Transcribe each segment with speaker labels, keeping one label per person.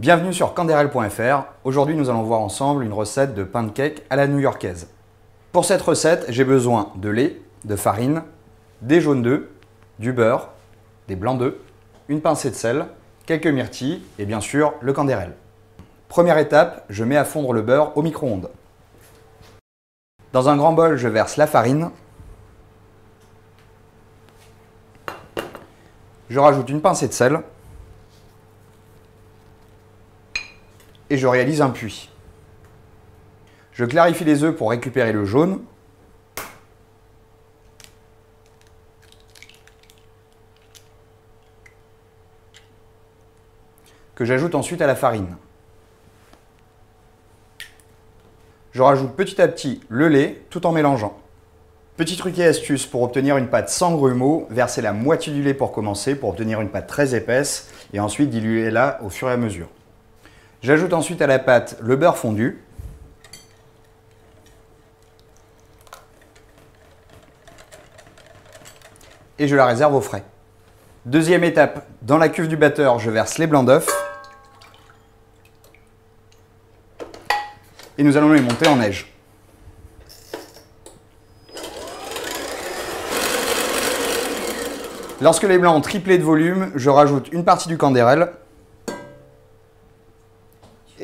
Speaker 1: Bienvenue sur Canderel.fr. Aujourd'hui, nous allons voir ensemble une recette de pancake à la new-yorkaise. Pour cette recette, j'ai besoin de lait, de farine, des jaunes d'œufs, du beurre, des blancs d'œufs, une pincée de sel, quelques myrtilles et bien sûr le Canderel. Première étape, je mets à fondre le beurre au micro-ondes. Dans un grand bol, je verse la farine. Je rajoute une pincée de sel. Et je réalise un puits. Je clarifie les œufs pour récupérer le jaune. Que j'ajoute ensuite à la farine. Je rajoute petit à petit le lait tout en mélangeant. Petit truc et astuce pour obtenir une pâte sans grumeaux, versez la moitié du lait pour commencer pour obtenir une pâte très épaisse et ensuite diluez-la au fur et à mesure. J'ajoute ensuite à la pâte le beurre fondu. Et je la réserve au frais. Deuxième étape, dans la cuve du batteur, je verse les blancs d'œufs. Et nous allons les monter en neige. Lorsque les blancs ont triplé de volume, je rajoute une partie du Canderel.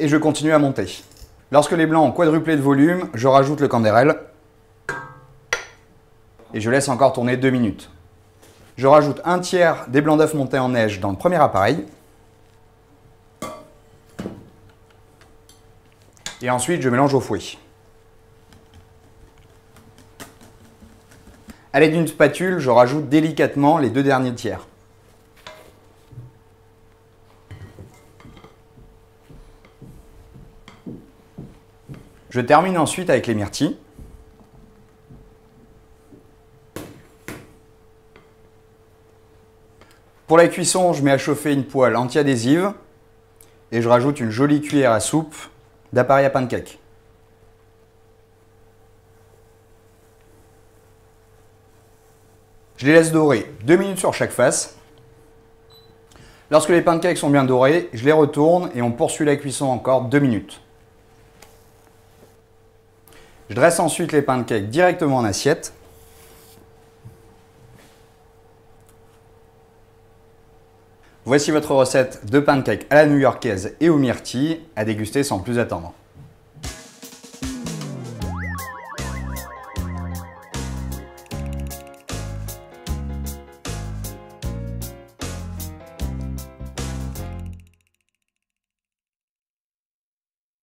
Speaker 1: Et je continue à monter. Lorsque les blancs ont quadruplé de volume, je rajoute le Canderel. Et je laisse encore tourner 2 minutes. Je rajoute un tiers des blancs d'œufs montés en neige dans le premier appareil. Et ensuite, je mélange au fouet. À l'aide d'une spatule, je rajoute délicatement les 2 derniers tiers. Je termine ensuite avec les myrtilles. Pour la cuisson, je mets à chauffer une poêle anti-adhésive et je rajoute une jolie cuillère à soupe d'appareil à pancake. Je les laisse dorer 2 minutes sur chaque face. Lorsque les pancakes sont bien dorés, je les retourne et on poursuit la cuisson encore 2 minutes. Je dresse ensuite les pancakes directement en assiette. Voici votre recette de pancakes à la new-yorkaise et aux myrtilles à déguster sans plus attendre.